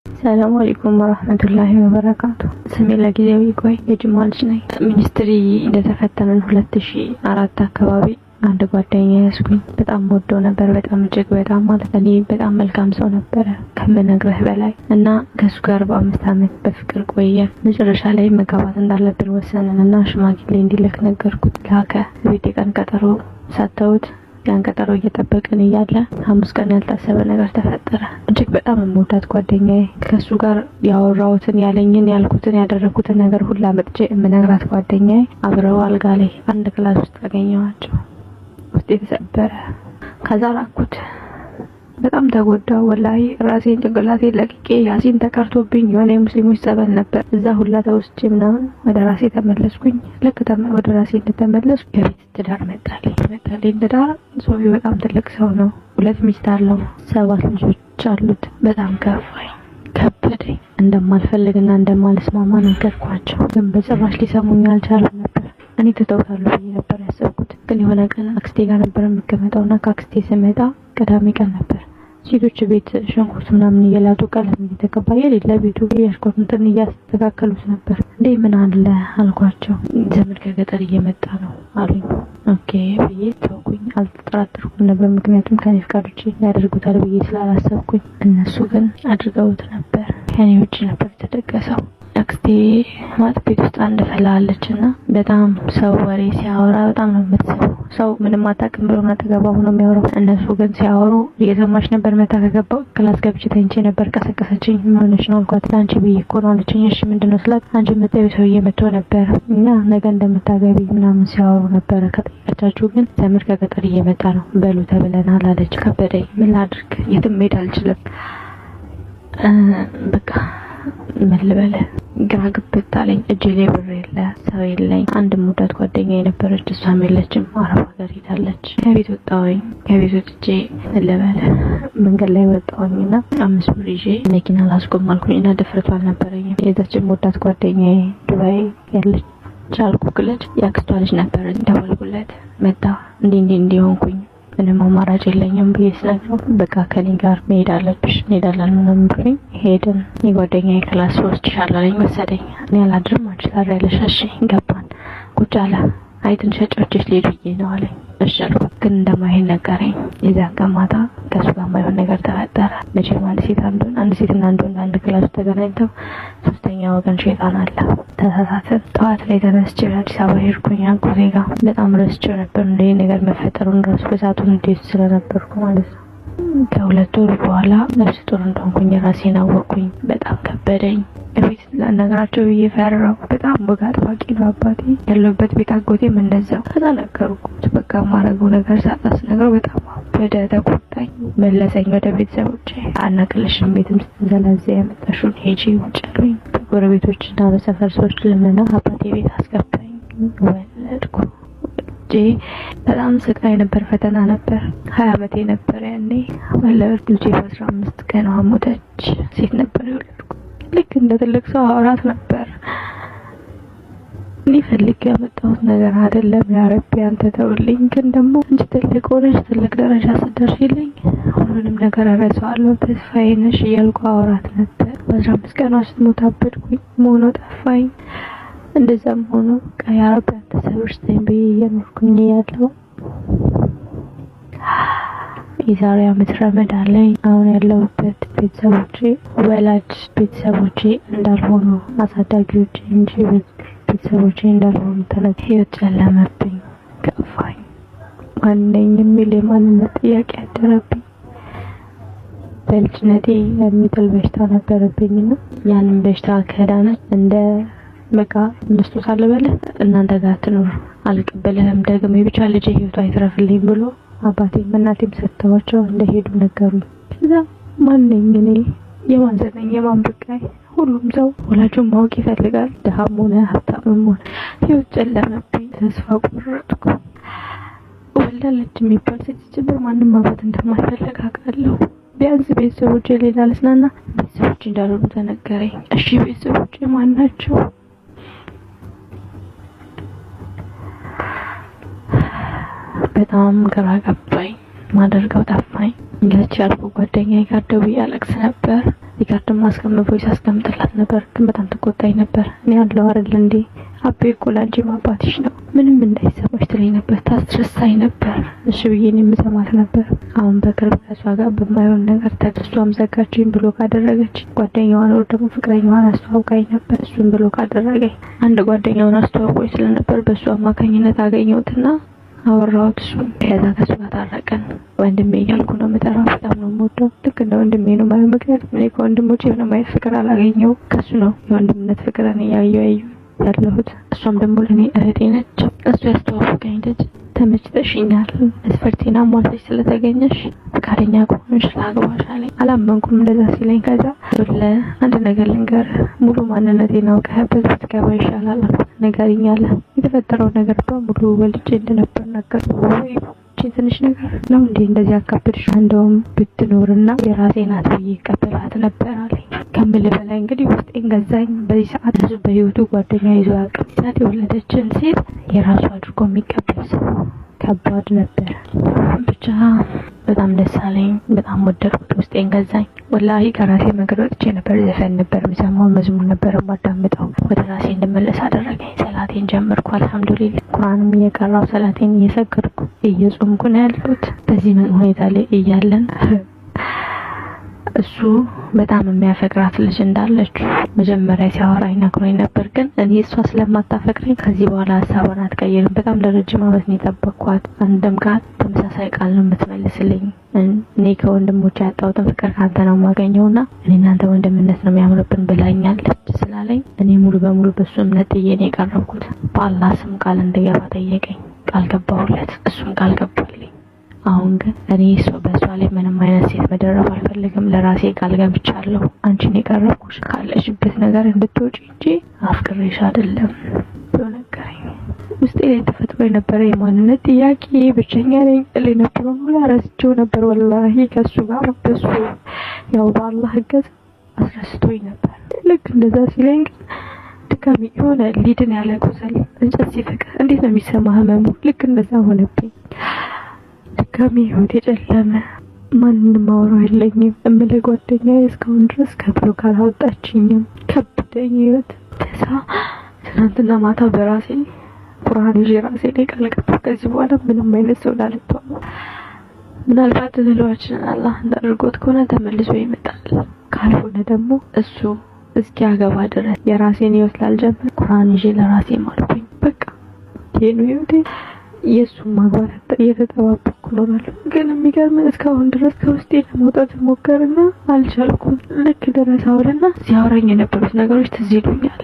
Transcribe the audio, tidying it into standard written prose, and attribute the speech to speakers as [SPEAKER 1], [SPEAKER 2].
[SPEAKER 1] ሰላም አለይኩም ወራህመቱላሂ ወበረካቱ። ስሜ ለጊዜው ይቆይ የጅማ ልጅ ነኝ። ሚኒስትሪ እንደተፈተነን 2004 አካባቢ አንድ ጓደኛ ያስኩኝ። በጣም ወደው ነበር። በጣም እጅግ በጣም ማለት እኔ በጣም መልካም ሰው ነበር ከምነግርህ በላይ እና ከሱ ጋር በ5 አመት በፍቅር ቆየን። መጨረሻ ላይ መጋባት እንዳለብን ወሰንንና ሽማግሌ እንዲልክ ነገርኩት። ላከ። ቤት ቀን ቀጠሮ ሰጥተውት ያን ቀጠሮ እየጠበቅን እያለ ሐሙስ ቀን ያልታሰበ ነገር ተፈጠረ። እጅግ በጣም የምወዳት ጓደኛዬ ከሱ ጋር ያወራሁትን ያለኝን ያልኩትን ያደረኩትን ነገር ሁሉ አመጥቼ የምነግራት ጓደኛዬ አብረው አልጋ ላይ አንድ ክላስ ውስጥ አገኘኋቸው። ውስጤ ተሰበረ። ከዛ ራኩት። በጣም ተጎዳው። ወላሂ ራሴን ጭንቅላቴን ለቅቄ ያሲን ተቀርቶብኝ የሆነ ሙስሊሞች ጸበል ነበር እዛ ሁላ ተወስቼ ምናምን ወደ ራሴ ተመለስኩኝ። ልክ ወደ ራሴ እንደተመለስኩ የቤት ትዳር መጣልኝ። ትዳር ሰው በጣም ትልቅ ሰው ነው። 2 ሚስት አለው፣ 7 ልጆች አሉት። በጣም ከበደኝ። እንደማልፈልግና እንደማልስማማ ነገርኳቸው፣ ግን በጭራሽ ሊሰሙኝ አልቻሉም ነበር። እኔ ትተውታለሁ ብዬ ነበር ያሰብኩት። ግን የሆነ ቀን አክስቴ ጋር ነበር የምቀመጠውና ከአክስቴ ስመጣ ቅዳሜ ቀን ነበር። ሴቶች ቤት ሽንኩርት ምናምን እየላጡ ቀለም እየተቀባ የሌለ ቤቱ ያሽኮርንትን እያስተካከሉት ነበር። እንዴ ምን አለ አልኳቸው። ዘመድ ከገጠር እየመጣ ነው አሉኝ። ኦኬ ብዬ ተውኩኝ። አልተጠራጠርኩም ነበር፣ ምክንያቱም ከኔ ፍቃድ ውጪ ያደርጉታል ብዬ ስላላሰብኩኝ። እነሱ ግን አድርገውት ነበር። ከኔ ውጪ ነበር የተደገሰው። አክስቴ ማጥ ቤት ውስጥ አንድ ፈላለችና በጣም ሰው ወሬ ሲያወራ በጣም ነው የምትሰማው። ሰው ምንም አታውቅም ብሎ ተገባው ነው የሚያወራው። እነሱ ግን ሲያወሩ እየሰማች ነበር። መታ ከገባው ክላስ ገብቼ ተኝቼ ነበር። ቀሰቀሰችኝ። ምን ሆነሽ ነው አልኳት። አንቺ ብዬሽ እኮ ነው አለችኝ። እሺ ምንድነው ስላት አንቺ የምትጠይው ሰውዬ መጥቶ ነበር እና ነገ እንደምታገቢ ምናምን ሲያወሩ ነበር። ከጠየቀቻችሁ ግን ዘመድ ከገጠር እየመጣ ነው በሉ ተብለናል አለች። ከበደኝ። ምን ላድርግ? የትም መሄድ አልችልም። በቃ ምን ልበል? ግራ ግብት አለኝ። እጄ ላይ ብር የለ፣ ሰው የለኝ። አንድ ሙዳት ጓደኛ የነበረች እሷም የለችም፣ አረብ ሀገር ሄዳለች። ከቤት ወጣሁኝ። ከቤት ወጥቼ ልበል መንገድ ላይ ወጣሁኝና 5 ብር ይዤ መኪና ላስቆም አልኩኝና ድፍረቱ አልነበረኝም። የዛችን ሙዳት ጓደኛዬ ዱባይ ያለች ቻልኩክለች ያክስቷ ልጅ ነበር። ደወልኩለት። መጣ። እንዲህ ሆንኩኝ። ምንም አማራጭ የለኝም ብዬ ስነግረው በቃ ከኔ ጋር መሄድ አለብሽ እንሄዳለን ምናምን ብሎኝ ሄድን። የጓደኛዬ ክላስ ወስድሻለሁ ወሰደኝ። እኔ አላድርም አንቺ ታዲያለሽ። እሺ ገባን። ቁጭ አለ። አይ ትንሽ ጨዋቾች ልሄድ ብዬ ነው አለኝ። እሺ አልኩት። ግን እንደማይሄድ ነገረኝ። የዛን ቀን ማታ ከሱ ጋር የማይሆን ነገር ተፈጠረ። መቼም አንድ ሴትና አንድ ወንድ አንድ ክላስ ተገናኝተው ሶስተኛ ወገን ሸይጣን አለ። ተሳሳትን። ጠዋት ላይ ተነስቼ አዲስ አበባ ሄድኩኝ አጎቴ ጋር። በጣም ረስቼው ነበር እንደ ነገር መፈጠሩን ራሱ በሰዓቱ እንዴት ስለነበርኩ ማለት ነው። ከ2 ወር በኋላ ነፍስ ጡር እንደሆንኩኝ ራሴን አወቅኩኝ። በጣም ከበደኝ። እቤት ለነገራቸው ብዬ ፈራሁ። በጣም ወግ አጥባቂ ነው አባቴ። ያለበት ቤት አጎቴም እንደዛው። ከዛ ነገርኩት። በቃ ማረገው ነገር ሳጣስ ነገር በጣም ወደ ተቆጣኝ። መለሰኝ ወደ ቤተሰቦቼ። አናቅልሽም ቤትም ስትዘላዘ ያመጣሽውን ሄጂ ውጭ አሉኝ። በጎረቤቶችና በሰፈር ሰዎች ልመና አባቴ ቤት አስገባኝ። ወለድኩ። በጣም ስቃይ ነበር፣ ፈተና ነበር። 20 አመቴ ነበር ያኔ። ወለድኩ። ልጄ በ15 ቀን ሞተች። ሴት ነበር የወለድኩ። ልክ እንደ ትልቅ ሰው አውራት ነበር። እኔ ፈልጌ ያመጣሁት ነገር አይደለም። ያ ረቢ አንተ ተውልኝ። ግን ደግሞ አንቺ ትልቅ ሆነሽ ትልቅ ደረጃ ስትደርሺልኝ ሁሉንም ነገር እረሳዋለሁ፣ ተስፋዬ ነሽ እያልኩ አውራት ነበር። በ15 ቀኗ ስትሞት አበድኩኝ። መሆኑ ጠፋኝ። እንደዛም ሆኖ ያ ረቢ አንተ ሰብር ስጠኝ ብዬ እየኖርኩኝ ያለው የዛሬ አመት ረመዳን ላይ አሁን ያለሁበት ቤተሰቦቼ ወላጅ ቤተሰቦቼ እንዳልሆኑ አሳዳጊዎቼ እንጂ ቤተሰቦቼ እንዳልሆኑ ተለቅ ህይወት ጨለመብኝ፣ ከፋኝ። ማንነኝ የሚል የማንነት ጥያቄ አደረብኝ። በልጅነቴ የሚጥል በሽታ ነበረብኝና ያንን በሽታ ከዳነ እንደ በቃ እንደስቶስ አለበለ እናንተ ጋር ትኖር አልቀበልህም፣ ደግሞ የብቻ ልጅ ህይወቱ አይትረፍልኝ ብሎ አባቴም እናቴም ሰጥተዋቸው እንደሄዱ ነገሩኝ። ከዛ ማንነኝ እኔ? የማን ዘመን የማን በቃይ? ሁሉም ሰው ወላጁን ማወቅ ይፈልጋል። ደሃም ሆነ ሀብታምም ሆነ ህይወት ጨለመብኝ። ተስፋ ቆረጥኩ። ወላለች የሚባል ሴት ጭምር ማንም ማግባት እንደማይፈልግ አውቃለሁ። ቢያንስ ቤተሰቦቼ ሌላ ልስናና ቤተሰቦቼ እንዳልሆኑ ተነገረኝ። እሺ ቤተሰቦቼ ማን ናቸው? በጣም ግራ ገባኝ። ማደርገው ጠፋኝ። ለቻልኩ ጓደኛዬ ጋር ደውዬ አለቅስ ነበር። ሪካርድ ማስቀመጥ ቮይስ አስቀምጥላት ነበር፣ ግን በጣም ትቆጣኝ ነበር። እኔ ያለው አይደል እንዴ አቤ እኮ ላንቺ አባትሽ ነው ምንም እንዳይሰማሽ ትለኝ ነበር፣ ታስረሳኝ ነበር። እሺ ብዬ የምሰማት ነበር። አሁን በቅርብ ከሷ ጋር በማይሆን ነገር ተደስቷም ዘጋችኝ ብሎ ካደረገች ጓደኛዋን ወር ደግሞ ፍቅረኛዋን አስተዋውቃኝ ነበር። እሱን ብሎ ካደረገኝ አንድ ጓደኛውን አስተዋውቆኝ ስለነበር በሱ አማካኝነት አገኘሁትና አወራሁት። እሱን ከዛ ከሱ ጋር ታረቀን። ወንድሜ እያልኩ ነው የምጠራው። በጣም ነው የምወደው። ልክ እንደ ወንድሜ ነው ማለት። ምክንያቱም እኔ ከወንድሞቼ ምንም አይነት ፍቅር አላገኘው፣ ከሱ ነው የወንድምነት ፍቅርን እያየሁ ያለሁት። እሷም ደግሞ ለኔ እህቴ ነች። እሱ ያስተዋወቀኝ ልጅ ተመችተሽኛል፣ መስፈርቴን አሟልተሽ ስለተገኘሽ ፈቃደኛ ከሆንሽ ላግባሽ አለኝ። አላመንኩም እንደዛ ሲለኝ። ከዛ አንድ ነገር ልንገር፣ ሙሉ ማንነቴን አውቀህበት ብትገባ ይሻላል አልኩት። ንገሪኝ አለ። የተፈጠረው ነገር በሙሉ ወልጄ እንደነበር ነገርኩት። ትንሽ ነገር ነው እንዴ እንደዚህ አካብድሽ? እንደውም ብትኖርና የራሴ ናት ብዬ ቀበላት ነበር አለኝ። ከምል በላይ እንግዲህ ውስጤን ገዛኝ። በዚህ ሰዓት ብዙ በህይወቱ ጓደኛ ይዞ ያውቅም። እናት የወለደችን ሴት የራሱ አድርጎ የሚቀበል ሰው ከባድ ነበር። ብቻ በጣም ደስ አለኝ። በጣም ወደድኩት። ውስጤን ገዛኝ። ወላሂ ከራሴ መንገድ ወጥቼ ነበር። ዘፈን ነበር የምሰማው፣ መዝሙር ነበር የማዳምጠው። ወደ ራሴ እንድመለስ አደረገኝ። ሰላቴን ጀመርኩ። አልሐምዱሊላህ ቁርአንም እየቀራው ሰላቴን እየሰገድኩ እየጾምኩ ነው ያለሁት። በዚህ ሁኔታ ላይ እያለን እሱ በጣም የሚያፈቅራት ልጅ እንዳለች መጀመሪያ ሲያወራኝ ነግሮኝ ነበር። ግን እኔ እሷ ስለማታፈቅረኝ ከዚህ በኋላ ሀሳቧን አትቀይርም። በጣም ለረጅም ዓመት ነው የጠበቅኳት። አንድም ጋር ተመሳሳይ ቃል ነው የምትመልስልኝ። እኔ ከወንድሞቼ ያጣሁትን ፍቅር ካንተ ነው የማገኘውና እኔ እናንተ ወንድምነት ነው የሚያምርብን ብላኛለች ስላለኝ እኔ ሙሉ በሙሉ በሱ እምነት ጥዬ ነው የቀረብኩት። በአላህ ስም ቃል እንድገባ ጠየቀኝ። ቃል ገባሁለት። እሱም ቃል ገባልኝ። አሁን ግን እኔ በሷ ላይ ምንም አይነት ሴት መደረብ አልፈልግም። ለራሴ ቃል ገብቻለሁ። አንቺን የቀረብኩሽ ካለሽበት ነገር እንድትወጪ እንጂ አፍቅሬሽ አይደለም ብሎ ነገረኝ። ውስጤ ላይ ተፈጥሮ የነበረ የማንነት ጥያቄ፣ ብቸኛ ነኝ እል የነበረውን ሁሉ ረስቼው ነበር። ወላሂ ከሱ ጋር በሱ ያው በአላህ እገዝ አስረስቶኝ ነበር። ልክ እንደዛ ሲለኝ ግን ድጋሚ የሆነ ሊድን ያለ ቁስል እንጨት ሲፈቅር እንዴት ነው የሚሰማህ ህመሙ? ልክ እንደዛ ሆነብኝ። ድጋሚ ህይወት የጨለመ፣ ማንንም አወራው የለኝም። እምለ ጓደኛዬ እስካሁን ድረስ ከብሎክ አላወጣችኝም። ከብደኝ ህይወት። ከዛ ትናንትና ማታ በራሴ ቁርአን ይዤ ራሴ ላይ ቃል ገባሁ። ከዚህ በኋላ ምንም አይነት ሰው ላልተው። ምናልባት ልሏችን አላህ እንዳድርጎት ከሆነ ተመልሶ ይመጣል። ካልሆነ ደግሞ እሱ እስኪያገባ ድረስ የራሴን ህይወት ላልጀምር ቁርአን ይዤ ለራሴ ማልኩኝ። በቃ ይሄ ነው ህይወቴ። የሱን ማግባት እየተጠባበቅኩ እኖራለሁ። ግን የሚገርም እስካሁን ድረስ ከውስጤ ለመውጣት ሞከርና አልቻልኩም። ልክ ደረሰ አውልና ሲያወራኝ የነበሩት ነገሮች ትዝ ይሉኛል።